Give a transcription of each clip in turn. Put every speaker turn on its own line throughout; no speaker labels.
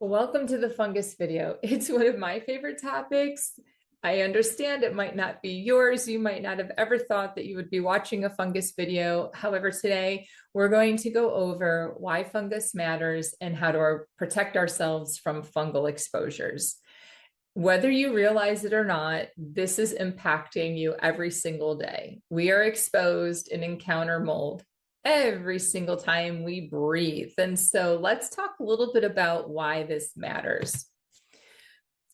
Welcome to the fungus video. It's one of my favorite topics. I understand it might not be yours. You might not have ever thought that you would be watching a fungus video. However, today we're going to go over why fungus matters and how to protect ourselves from fungal exposures. Whether you realize it or not, this is impacting you every single day. We are exposed and encounter mold every single time we breathe. And so let's talk a little bit about why this matters.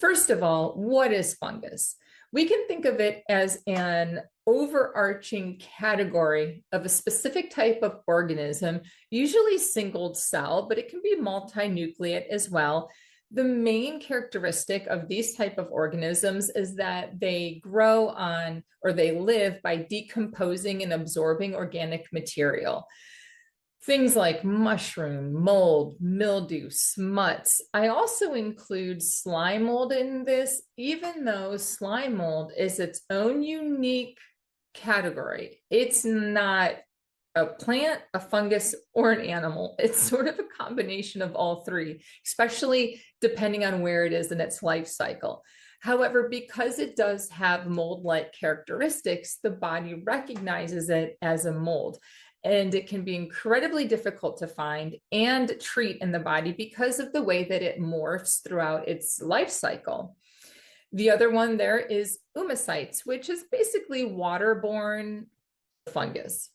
First of all, what is fungus? We can think of it as an overarching category of a specific type of organism, usually single cell, but it can be multinucleate as well. The main characteristic of these type of organisms is that they grow on, or they live by decomposing and absorbing organic material. Things like mushroom, mold, mildew, smuts. I also include slime mold in this, even though slime mold is its own unique category. It's not a plant, a fungus, or an animal. It's sort of a combination of all three, especially depending on where it is in its life cycle. However, because it does have mold-like characteristics, the body recognizes it as a mold. And it can be incredibly difficult to find and treat in the body because of the way that it morphs throughout its life cycle. The other one there is oomocytes, which is basically waterborne fungus.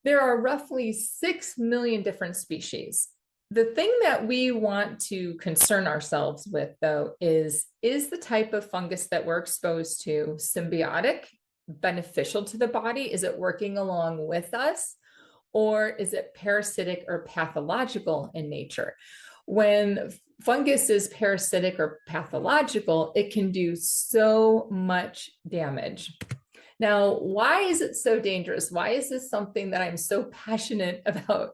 There are roughly 6 million different species. The thing that we want to concern ourselves with, though, is the type of fungus that we're exposed to symbiotic, beneficial to the body? Is it working along with us? Or is it parasitic or pathological in nature? When fungus is parasitic or pathological, it can do so much damage. Now, why is it so dangerous? Why is this something that I'm so passionate about?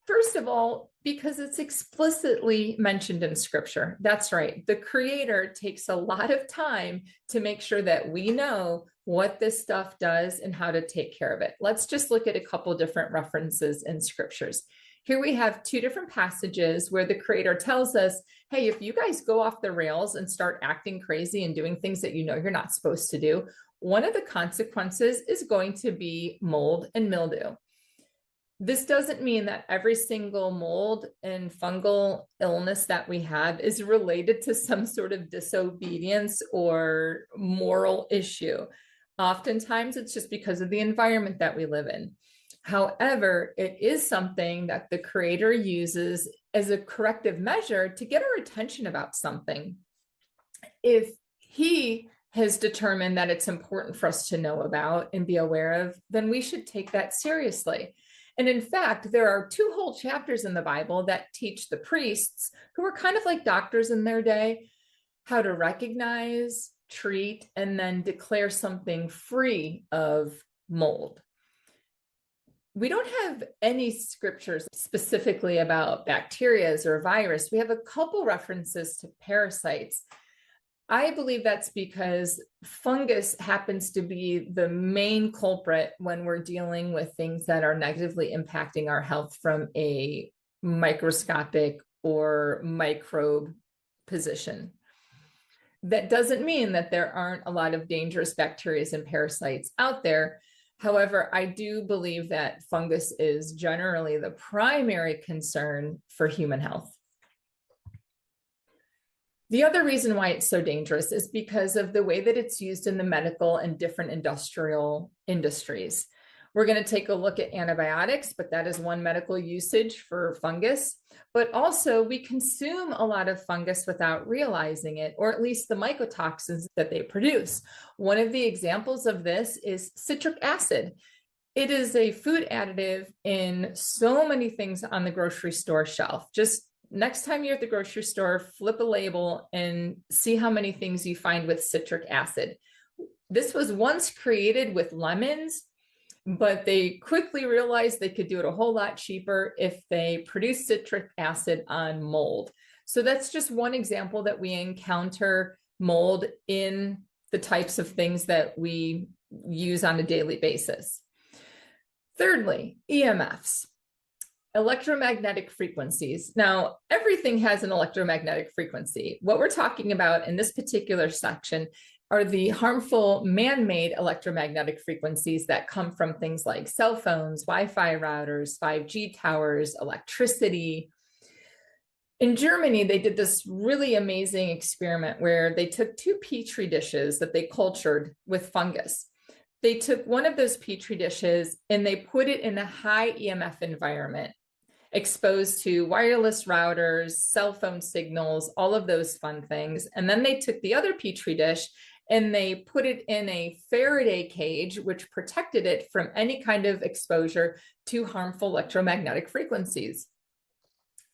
First of all, because it's explicitly mentioned in scripture. That's right. The Creator takes a lot of time to make sure that we know what this stuff does and how to take care of it. Let's just look at a couple different references in scriptures. Here we have two different passages where the Creator tells us, hey, if you guys go off the rails and start acting crazy and doing things that you know you're not supposed to do, one of the consequences is going to be mold and mildew. This doesn't mean that every single mold and fungal illness that we have is related to some sort of disobedience or moral issue. Oftentimes, it's just because of the environment that we live in. However, it is something that the Creator uses as a corrective measure to get our attention about something. If He has determined that it's important for us to know about and be aware of, then we should take that seriously. And in fact, there are 2 whole chapters in the Bible that teach the priests, who were kind of like doctors in their day, how to recognize, treat, and then declare something free of mold. We don't have any scriptures specifically about bacteria or virus. We have a couple references to parasites. I believe that's because fungus happens to be the main culprit when we're dealing with things that are negatively impacting our health from a microscopic or microbe position. That doesn't mean that there aren't a lot of dangerous bacteria and parasites out there. However, I do believe that fungus is generally the primary concern for human health. The other reason why it's so dangerous is because of the way that it's used in the medical and different industrial industries. We're going to take a look at antibiotics, but that is one medical usage for fungus. But also, we consume a lot of fungus without realizing it, or at least the mycotoxins that they produce. One of the examples of this is citric acid. It is a food additive in so many things on the grocery store shelf. Just next time you're at the grocery store, flip a label and see how many things you find with citric acid. This was once created with lemons, but they quickly realized they could do it a whole lot cheaper if they produced citric acid on mold. So that's just one example that we encounter mold in the types of things that we use on a daily basis. Thirdly, EMFs. Electromagnetic frequencies. Now, everything has an electromagnetic frequency. What we're talking about in this particular section are the harmful man-made electromagnetic frequencies that come from things like cell phones, Wi-Fi routers, 5G towers, electricity. In Germany, they did this really amazing experiment where they took two petri dishes that they cultured with fungus. They took one of those petri dishes and they put it in a high EMF environment, exposed to wireless routers, cell phone signals, all of those fun things. And then they took the other petri dish and they put it in a Faraday cage, which protected it from any kind of exposure to harmful electromagnetic frequencies.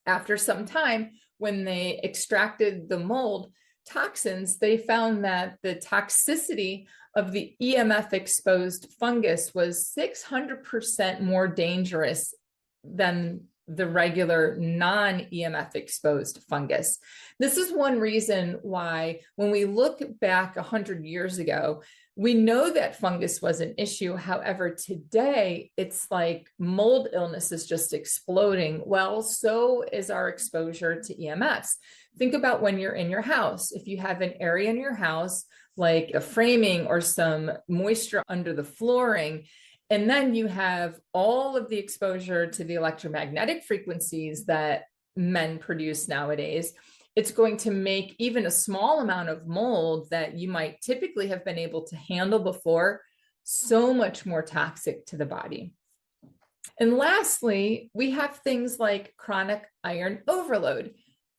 After some time, when they extracted the mold toxins, they found that the toxicity of the EMF exposed fungus was 600% more dangerous than the regular non-EMF exposed fungus. This is one reason why when we look back 100 years ago, we know that fungus was an issue. However, today it's like mold illness is just exploding. Well, so is our exposure to EMFs. Think about when you're in your house. If you have an area in your house, like a framing or some moisture under the flooring, and then you have all of the exposure to the electromagnetic frequencies that men produce nowadays, it's going to make even a small amount of mold that you might typically have been able to handle before so much more toxic to the body. And lastly, we have things like chronic iron overload.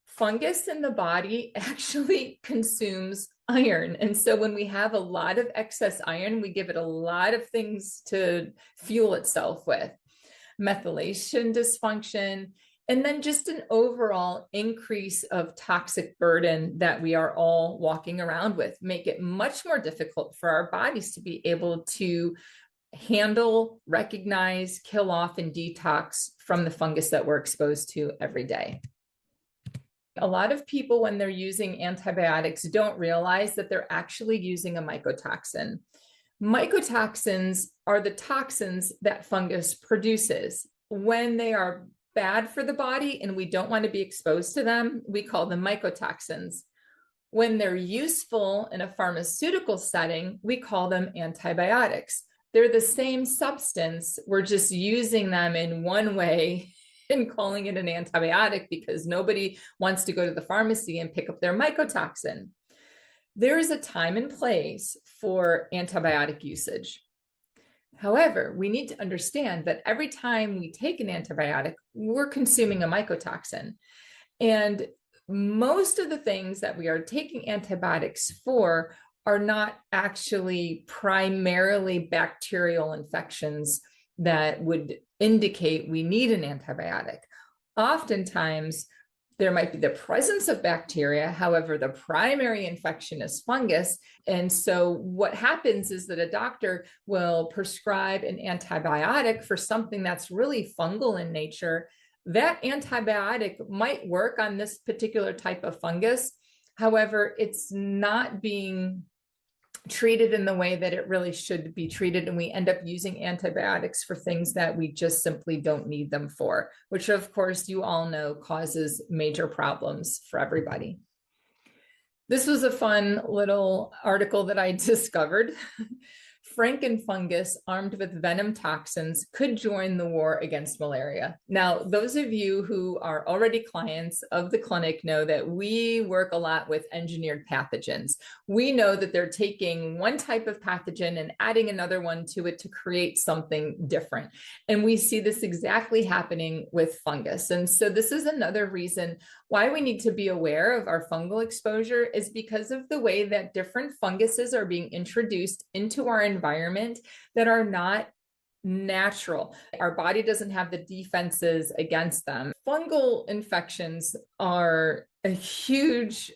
Fungus in the body actually consumes iron. And so when we have a lot of excess iron, we give it a lot of things to fuel itself with. Methylation dysfunction, and then just an overall increase of toxic burden that we are all walking around with, make it much more difficult for our bodies to be able to handle, recognize, kill off, and detox from the fungus that we're exposed to every day. A lot of people, when they're using antibiotics, don't realize that they're actually using a mycotoxin. Mycotoxins are the toxins that fungus produces. When they are bad for the body and we don't want to be exposed to them, we call them mycotoxins. When they're useful in a pharmaceutical setting, we call them antibiotics. They're the same substance. We're just using them in one way and calling it an antibiotic because nobody wants to go to the pharmacy and pick up their mycotoxin. There is a time and place for antibiotic usage. However, we need to understand that every time we take an antibiotic, we're consuming a mycotoxin. And most of the things that we are taking antibiotics for are not actually primarily bacterial infections that would indicate we need an antibiotic. Oftentimes, there might be the presence of bacteria. However, the primary infection is fungus. And so what happens is that a doctor will prescribe an antibiotic for something that's really fungal in nature. That antibiotic might work on this particular type of fungus. However, it's not being treated in the way that it really should be treated. And we end up using antibiotics for things that we just simply don't need them for, which of course you all know causes major problems for everybody. This was a fun little article that I discovered. Frankenfungus armed with venom toxins could join the war against malaria. Now, those of you who are already clients of the clinic know that we work a lot with engineered pathogens. We know that they're taking one type of pathogen and adding another one to it to create something different. And we see this exactly happening with fungus. And so this is another reason why we need to be aware of our fungal exposure, is because of the way that different funguses are being introduced into our environment that are not natural. Our body doesn't have the defenses against them. Fungal infections are a huge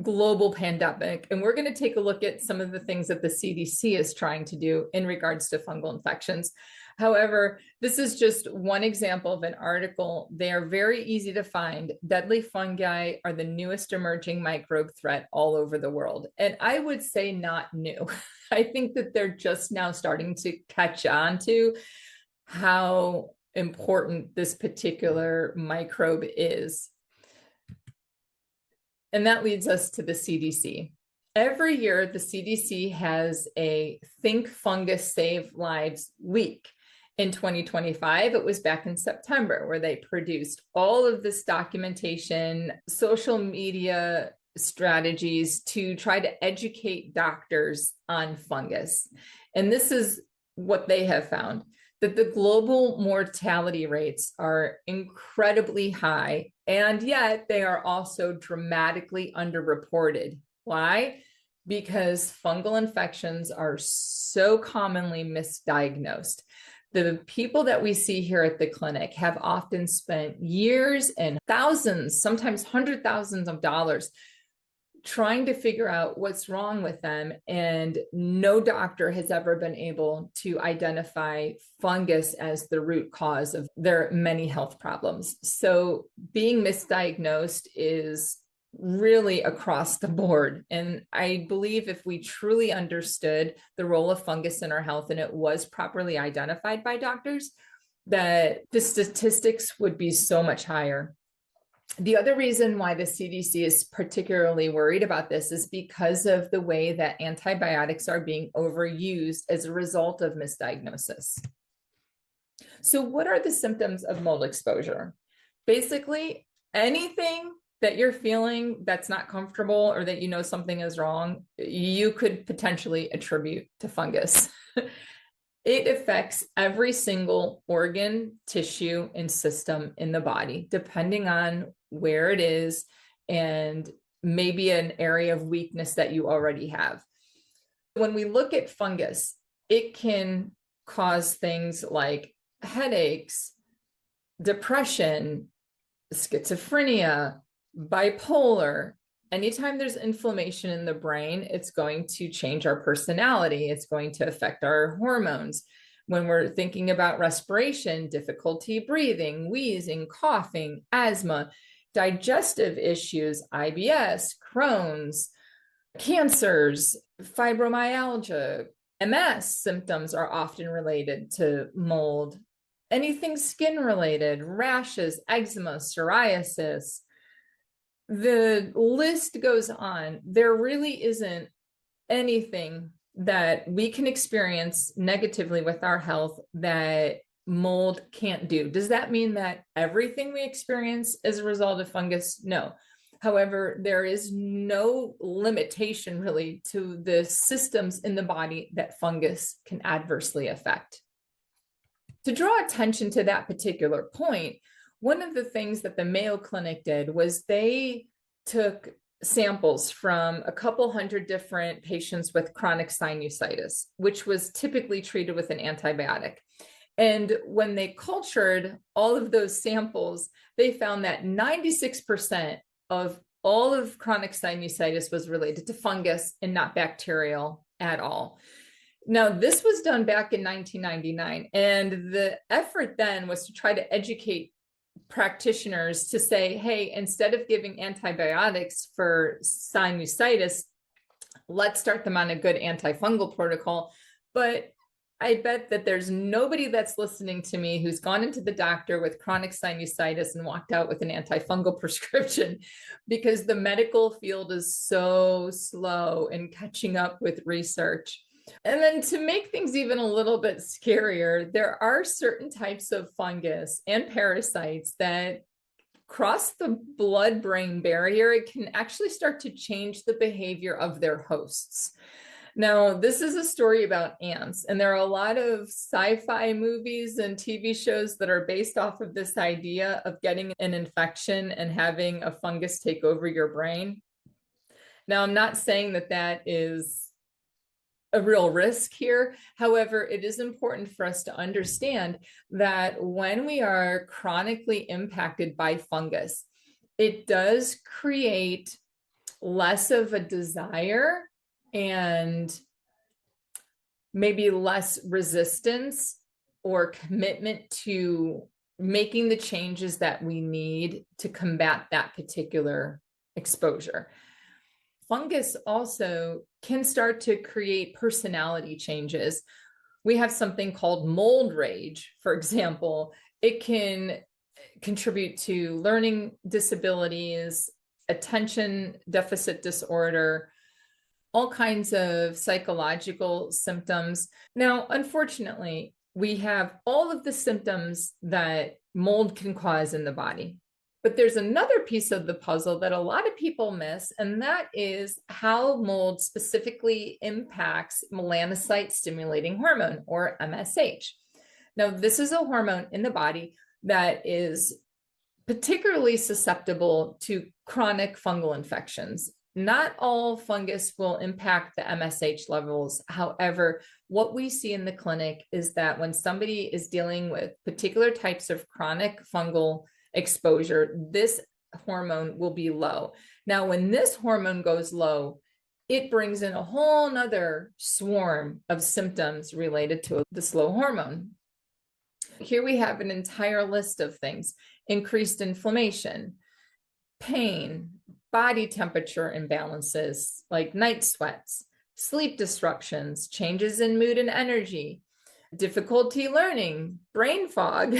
global pandemic, and we're going to take a look at some of the things that the CDC is trying to do in regards to fungal infections. However, this is just one example of an article. They are very easy to find. Deadly fungi are the newest emerging microbe threat all over the world. And I would say not new. I think that they're just now starting to catch on to how important this particular microbe is. And that leads us to the CDC. Every year, the CDC has a Think Fungus Save Lives week. In 2025, it was back in September where they produced all of this documentation, social media strategies to try to educate doctors on fungus. And this is what they have found, that the global mortality rates are incredibly high, and yet they are also dramatically underreported. Why? Because fungal infections are so commonly misdiagnosed. The people that we see here at the clinic have often spent years and thousands, sometimes hundred thousands of dollars trying to figure out what's wrong with them. And no doctor has ever been able to identify fungus as the root cause of their many health problems. So being misdiagnosed is really across the board. And I believe if we truly understood the role of fungus in our health and it was properly identified by doctors, that the statistics would be so much higher. The other reason why the CDC is particularly worried about this is because of the way that antibiotics are being overused as a result of misdiagnosis. So what are the symptoms of mold exposure? Basically, anything that you're feeling that's not comfortable or that you know something is wrong, you could potentially attribute to fungus. It affects every single organ, tissue, and system in the body, depending on where it is and maybe an area of weakness that you already have. When we look at fungus, it can cause things like headaches, depression, schizophrenia, bipolar. Anytime there's inflammation in the brain, it's going to change our personality. It's going to affect our hormones. When we're thinking about respiration, difficulty breathing, wheezing, coughing, asthma, digestive issues, IBS, Crohn's, cancers, fibromyalgia, MS symptoms are often related to mold. Anything skin related, rashes, eczema, psoriasis, the list goes on. There really isn't anything that we can experience negatively with our health that mold can't do. Does that mean that everything we experience is a result of fungus? No. However, there is no limitation really to the systems in the body that fungus can adversely affect. To draw attention to that particular point, one of the things that the Mayo Clinic did was they took samples from a couple hundred different patients with chronic sinusitis, which was typically treated with an antibiotic. And when they cultured all of those samples, they found that 96% of all of chronic sinusitis was related to fungus and not bacterial at all. Now, this was done back in 1999, and the effort then was to try to educate practitioners to say, hey, instead of giving antibiotics for sinusitis, let's start them on a good antifungal protocol. But I bet that there's nobody that's listening to me who's gone into the doctor with chronic sinusitis and walked out with an antifungal prescription, because the medical field is so slow in catching up with research. And then to make things even a little bit scarier, there are certain types of fungus and parasites that cross the blood-brain barrier. It can actually start to change the behavior of their hosts. Now, this is a story about ants, and there are a lot of sci-fi movies and TV shows that are based off of this idea of getting an infection and having a fungus take over your brain. Now, I'm not saying that that is a real risk here. However, it is important for us to understand that when we are chronically impacted by fungus, it does create less of a desire and maybe less resistance or commitment to making the changes that we need to combat that particular exposure. Fungus also can start to create personality changes. We have something called mold rage, for example. It can contribute to learning disabilities, attention deficit disorder, all kinds of psychological symptoms. Now, unfortunately, we have all of the symptoms that mold can cause in the body. But there's another piece of the puzzle that a lot of people miss, and that is how mold specifically impacts melanocyte stimulating hormone, or MSH. Now, this is a hormone in the body that is particularly susceptible to chronic fungal infections. Not all fungus will impact the MSH levels. However, what we see in the clinic is that when somebody is dealing with particular types of chronic fungal exposure, this hormone will be low. Now, when this hormone goes low, it brings in a whole nother swarm of symptoms related to this low hormone. Here we have an entire list of things: increased inflammation, pain, body temperature imbalances like night sweats, sleep disruptions, changes in mood and energy, difficulty learning, brain fog,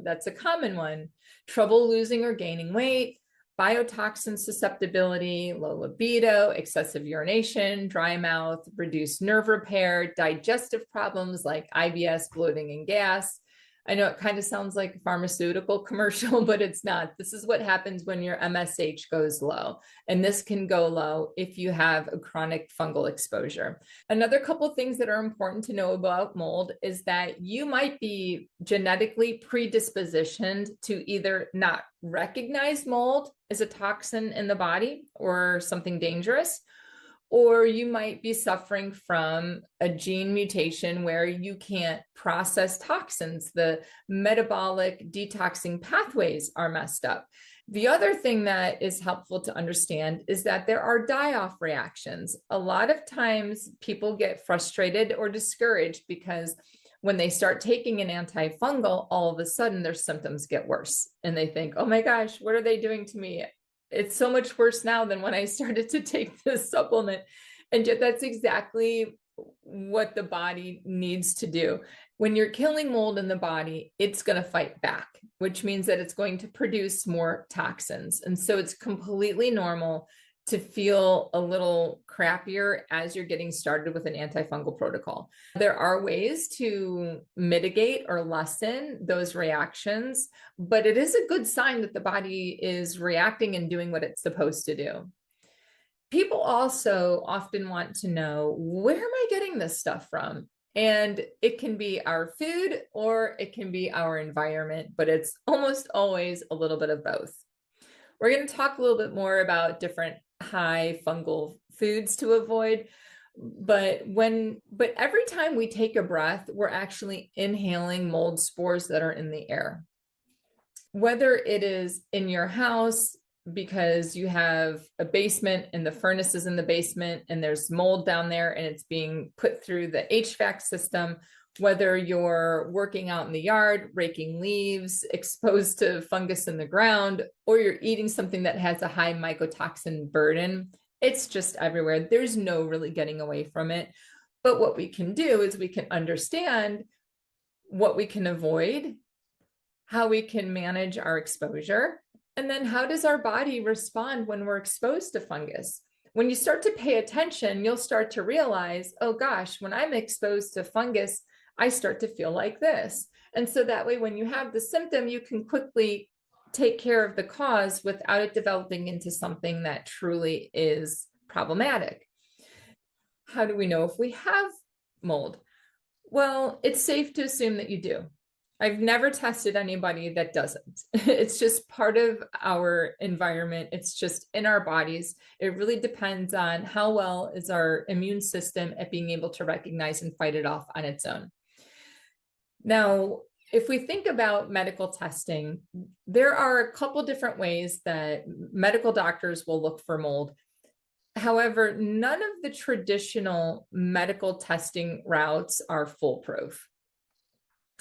that's a common one, trouble losing or gaining weight, biotoxin susceptibility, low libido, excessive urination, dry mouth, reduced nerve repair, digestive problems like IBS, bloating, and gas. I know it kind of sounds like a pharmaceutical commercial, but it's not. This is what happens when your MSH goes low. And this can go low if you have a chronic fungal exposure. Another couple of things that are important to know about mold is that you might be genetically predispositioned to either not recognize mold as a toxin in the body or something dangerous, or you might be suffering from a gene mutation where you can't process toxins. The metabolic detoxing pathways are messed up. The other thing that is helpful to understand is that there are die-off reactions. A lot of times people get frustrated or discouraged because when they start taking an antifungal, all of a sudden their symptoms get worse. And they think, oh my gosh, what are they doing to me? It's so much worse now than when I started to take this supplement. And yet that's exactly what the body needs to do. When you're killing mold in the body, it's going to fight back, which means that it's going to produce more toxins. And so it's completely normal to feel a little crappier as you're getting started with an antifungal protocol. There are ways to mitigate or lessen those reactions, but it is a good sign that the body is reacting and doing what it's supposed to do. People also often want to know, where am I getting this stuff from? And it can be our food or it can be our environment, but it's almost always a little bit of both. We're going to talk a little bit more about different high fungal foods to avoid, but every time we take a breath, we're actually inhaling mold spores that are in the air. Whether it is in your house because you have a basement and the furnace is in the basement and there's mold down there and it's being put through the HVAC system, whether you're working out in the yard, raking leaves, exposed to fungus in the ground, or you're eating something that has a high mycotoxin burden, it's just everywhere. There's no really getting away from it. But what we can do is we can understand what we can avoid, how we can manage our exposure, and then how does our body respond when we're exposed to fungus? When you start to pay attention, you'll start to realize, oh gosh, when I'm exposed to fungus, I start to feel like this. And so that way, when you have the symptom, you can quickly take care of the cause without it developing into something that truly is problematic. How do we know if we have mold? Well, it's safe to assume that you do. I've never tested anybody that doesn't. It's just part of our environment. It's just in our bodies. It really depends on how well is our immune system at being able to recognize and fight it off on its own. Now, if we think about medical testing, there are a couple different ways that medical doctors will look for mold. However, none of the traditional medical testing routes are foolproof.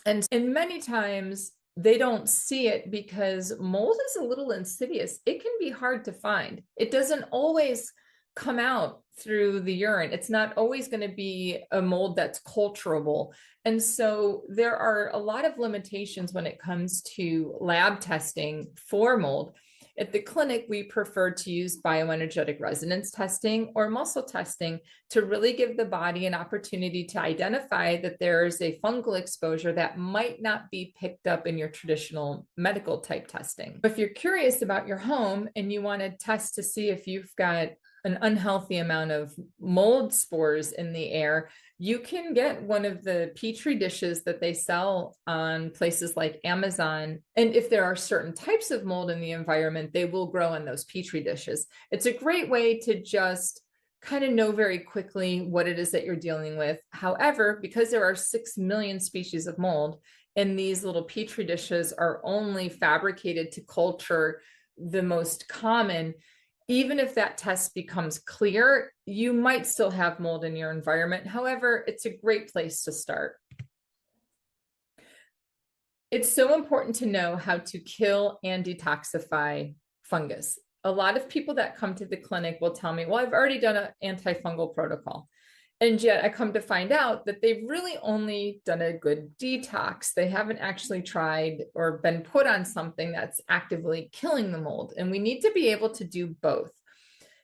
And many times they don't see it because mold is a little insidious. It can be hard to find. It doesn't always come out through the urine. It's not always going to be a mold that's culturable. And so there are a lot of limitations when it comes to lab testing for mold. At the clinic, we prefer to use bioenergetic resonance testing or muscle testing to really give the body an opportunity to identify that there's a fungal exposure that might not be picked up in your traditional medical type testing. If you're curious about your home and you want to test to see if you've got an unhealthy amount of mold spores in the air, you can get one of the petri dishes that they sell on places like Amazon. And if there are certain types of mold in the environment, they will grow in those petri dishes. It's a great way to just kind of know very quickly what it is that you're dealing with. However, because there are 6 million species of mold, and these little petri dishes are only fabricated to culture the most common, even if that test becomes clear, you might still have mold in your environment. However, it's a great place to start. It's so important to know how to kill and detoxify fungus. A lot of people that come to the clinic will tell me, well, I've already done an antifungal protocol. And yet I come to find out that they've really only done a good detox. They haven't actually tried or been put on something that's actively killing the mold. And we need to be able to do both.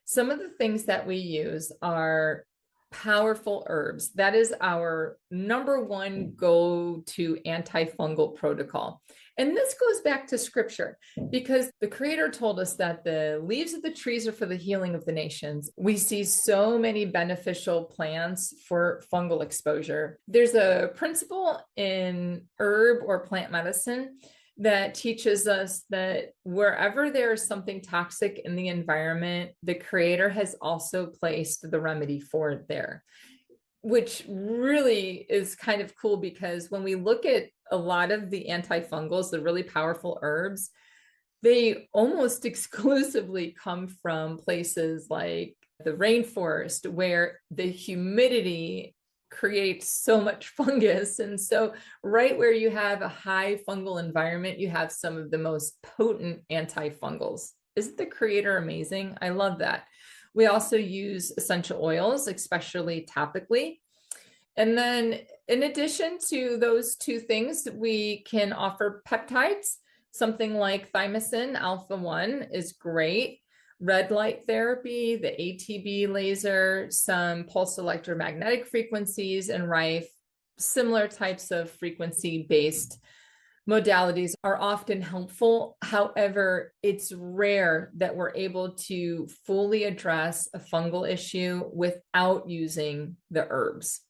Some of the things that we use are powerful herbs. That is our number one go-to antifungal protocol. And this goes back to scripture because the Creator told us that the leaves of the trees are for the healing of the nations. We see so many beneficial plants for fungal exposure. There's a principle in herb or plant medicine that teaches us that wherever there is something toxic in the environment, the Creator has also placed the remedy for it there, which really is kind of cool because when we look at a lot of the antifungals, the really powerful herbs, they almost exclusively come from places like the rainforest where the humidity creates so much fungus. And so right where you have a high fungal environment, you have some of the most potent antifungals. Isn't the Creator amazing? I love that. We also use essential oils, especially topically. And then in addition to those two things, we can offer peptides. Something like thymosin alpha-1 is great. Red light therapy, the ATB laser, some pulse electromagnetic frequencies, and Rife, similar types of frequency-based modalities are often helpful. However, it's rare that we're able to fully address a fungal issue without using the herbs.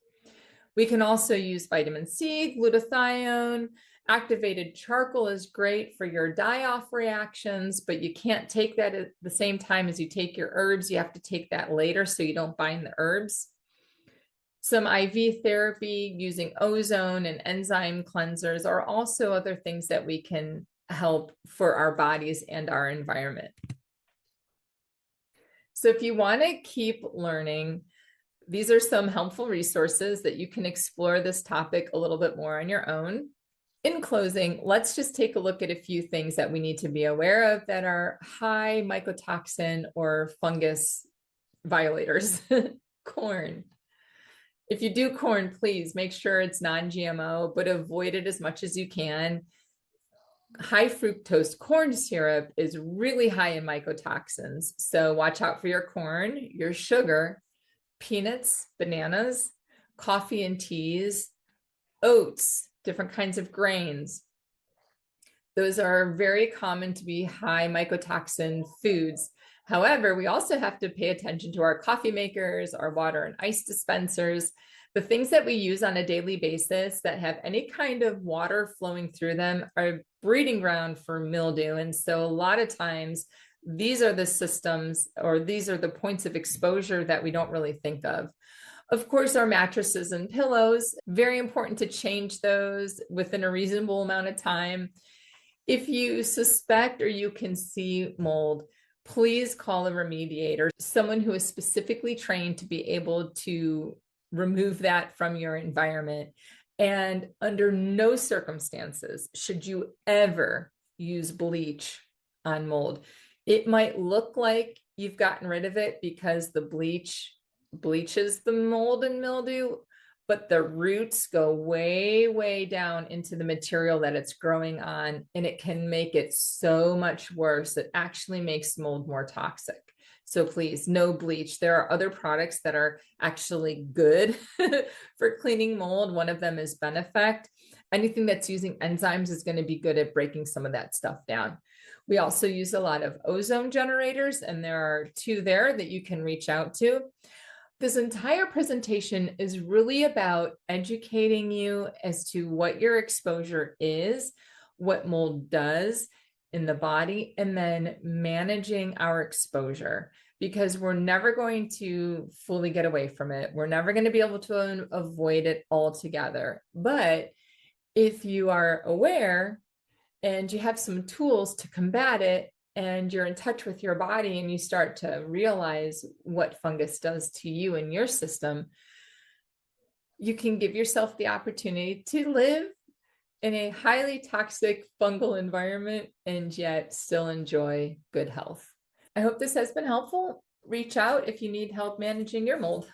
We can also use vitamin C, glutathione. Activated charcoal is great for your die-off reactions, but you can't take that at the same time as you take your herbs. You have to take that later so you don't bind the herbs. Some IV therapy using ozone and enzyme cleansers are also other things that we can help for our bodies and our environment. So if you want to keep learning, these are some helpful resources that you can explore this topic a little bit more on your own. In closing, let's just take a look at a few things that we need to be aware of that are high mycotoxin or fungus violators. Corn. If you do corn, please make sure it's non-GMO, but avoid it as much as you can. High fructose corn syrup is really high in mycotoxins. So watch out for your corn, your sugar, peanuts, bananas, coffee and teas, oats, different kinds of grains. Those are very common to be high mycotoxin foods. However, we also have to pay attention to our coffee makers, our water and ice dispensers, the things that we use on a daily basis that have any kind of water flowing through them are breeding ground for mildew. And so a lot of times, these are the systems or these are the points of exposure that we don't really think of. Of course, our mattresses and pillows, very important to change those within a reasonable amount of time. If you suspect or you can see mold, please call a remediator, someone who is specifically trained to be able to remove that from your environment. And under no circumstances should you ever use bleach on mold. It might look like you've gotten rid of it because the bleach bleaches the mold and mildew, but the roots go way, way down into the material that it's growing on, and it can make it so much worse. It actually makes mold more toxic. So please, no bleach. There are other products that are actually good for cleaning mold. One of them is Benefect. Anything that's using enzymes is going to be good at breaking some of that stuff down. We also use a lot of ozone generators, and there are two there that you can reach out to. This entire presentation is really about educating you as to what your exposure is, what mold does in the body, and then managing our exposure, because we're never going to fully get away from it. We're never going to be able to avoid it altogether. But if you are aware and you have some tools to combat it, and you're in touch with your body and you start to realize what fungus does to you and your system, you can give yourself the opportunity to live in a highly toxic fungal environment and yet still enjoy good health. I hope this has been helpful. Reach out if you need help managing your mold.